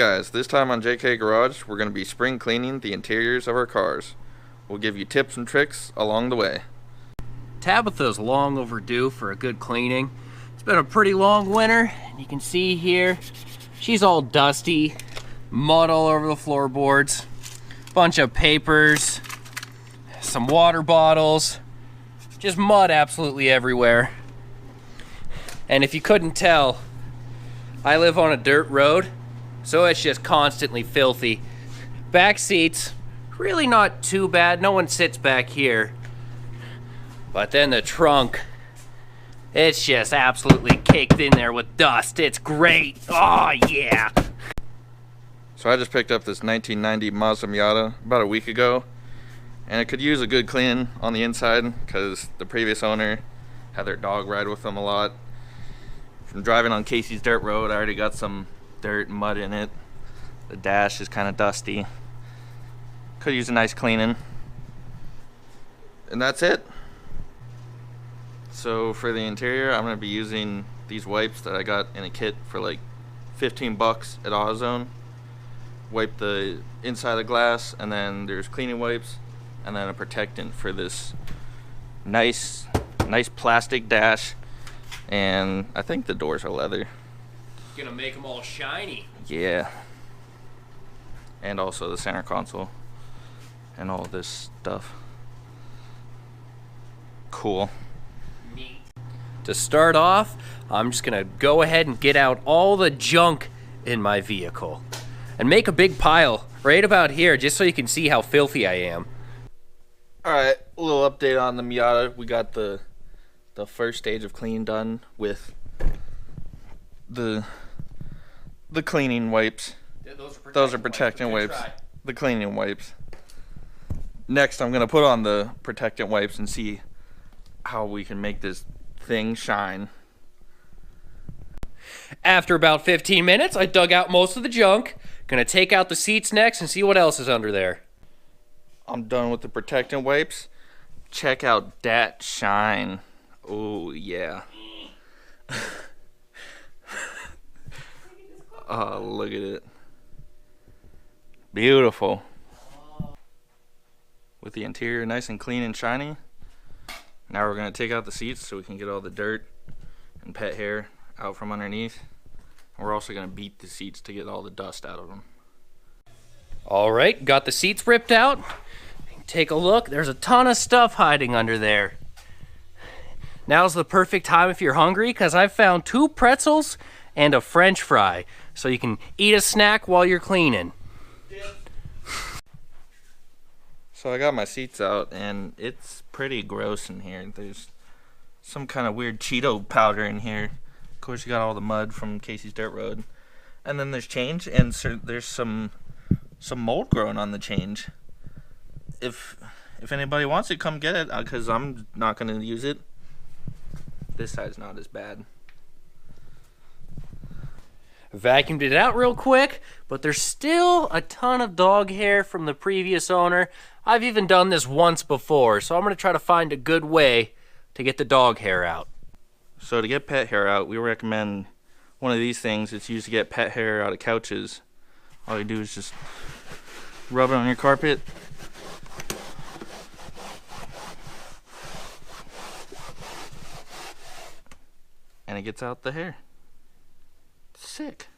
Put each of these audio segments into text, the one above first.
guys, this time on JKGarage, we're going to be spring cleaning the interiors of our cars. We'll give you tips and tricks along the way. Tabitha's long overdue for a good cleaning. It's been a pretty long winter, and you can see here, she's all dusty, mud all over the floorboards, bunch of papers, some water bottles, just mud absolutely everywhere. And if you couldn't tell, I live on a dirt road, so it's just constantly filthy. Back seats, really not too bad. No one sits back here. But then the trunk, it's just absolutely caked in there with dust. It's great. Oh, yeah. So I just picked up this 1990 Mazda Miata about a week ago, and it could use a good clean on the inside because the previous owner had their dog ride with them a lot. From driving on Kasey's dirt road, I already got some dirt and mud in it. The dash is kind of dusty. Could use a nice cleaning. And that's it. So for the interior, I'm going to be using these wipes that I got in a kit for like 15 bucks at AutoZone. Wipe the inside of the glass, and then there's cleaning wipes, and then a protectant for this nice plastic dash. And I think the doors are leather. Gonna make them all shiny. Yeah. And also the center console and all this stuff. Cool. Neat. To start off, I'm just gonna go ahead and get out all the junk in my vehicle and make a big pile right about here just so you can see how filthy I am. Alright, a little update on the Miata. We got the first stage of clean done with the cleaning wipes. Those are protectant wipes. The cleaning wipes. Next, I'm gonna put on the protectant wipes and see how we can make this thing shine. After about 15 minutes, I dug out most of the junk. Gonna take out the seats next and see what else is under there. I'm done with the protectant wipes. Check out that shine. Oh yeah. Oh, look at it. Beautiful. With the interior nice and clean and shiny. Now we're going to take out the seats so we can get all the dirt and pet hair out from underneath. And we're also going to beat the seats to get all the dust out of them. Alright, got the seats ripped out. Take a look. There's a ton of stuff hiding under there. Now's the perfect time if you're hungry, because I've found 2 pretzels and a French fry, so you can eat a snack while you're cleaning. So I got my seats out, and it's pretty gross in here. There's some kind of weird Cheeto powder in here. Of course, you got all the mud from Kasey's dirt road. And then there's change, and there's some mold growing on the change. If anybody wants it, come get it, because I'm not going to use it. This side's not as bad. Vacuumed it out real quick, but there's still a ton of dog hair from the previous owner. I've even done this once before, so I'm going to try to find a good way to get the dog hair out. So to get pet hair out, we recommend one of these things. It's used to get pet hair out of couches. All you do is just rub it on your carpet. And it gets out the hair. Sick.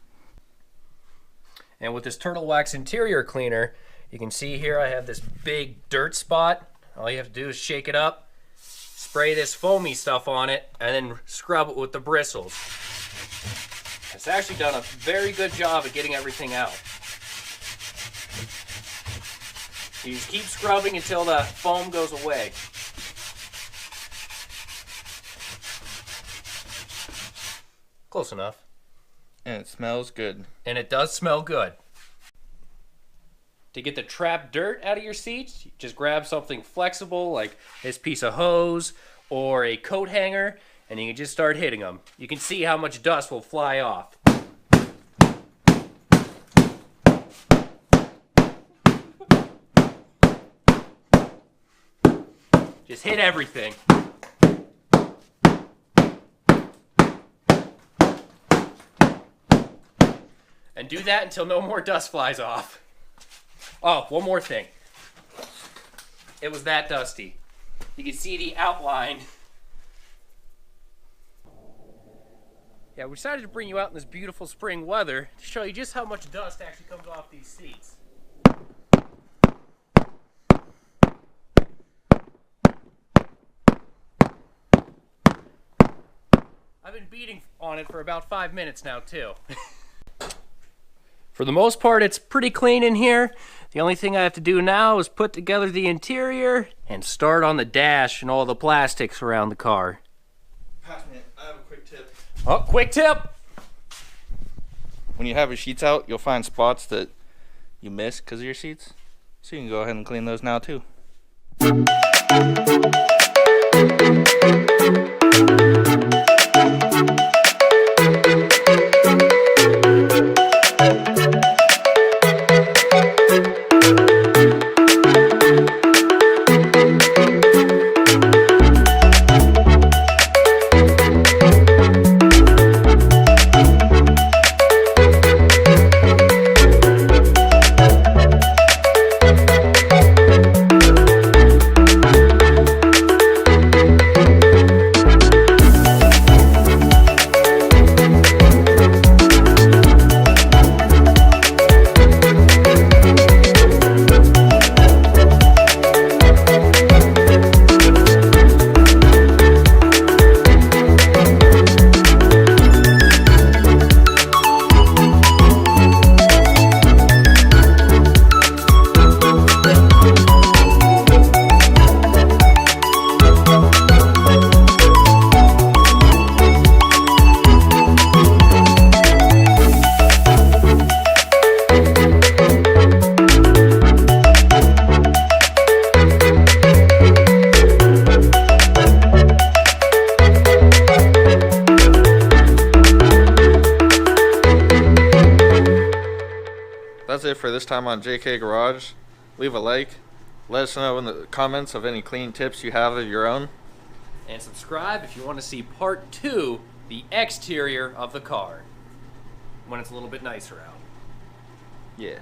And with this Turtle Wax interior cleaner, you can see here I have this big dirt spot. All you have to do is shake it up, spray this foamy stuff on it, and then scrub it with the bristles. It's actually done a very good job at getting everything out. You just keep scrubbing until the foam goes away. Close enough. And it smells good. And it does smell good. To get the trapped dirt out of your seats, just grab something flexible like this piece of hose or a coat hanger, and you can just start hitting them. You can see how much dust will fly off. Just hit everything. And And do that until no more dust flies off. Oh, one more thing. It was that dusty. You can see the outline. Yeah, we decided to bring you out in this beautiful spring weather to show you just how much dust actually comes off these seats. I've been beating on it for about 5 minutes now, too. For the most part, it's pretty clean in here. The only thing I have to do now is put together the interior and start on the dash and all the plastics around the car. Pass me it. I have a quick tip. Oh, quick tip! When you have your sheets out, you'll find spots that you miss because of your seats. So you can go ahead and clean those now too. That's it for this time on JKGarage. Leave a like. Let us know in the comments of any clean tips you have of your own. And subscribe if you want to see part 2, the exterior of the car, when it's a little bit nicer out. Yeah.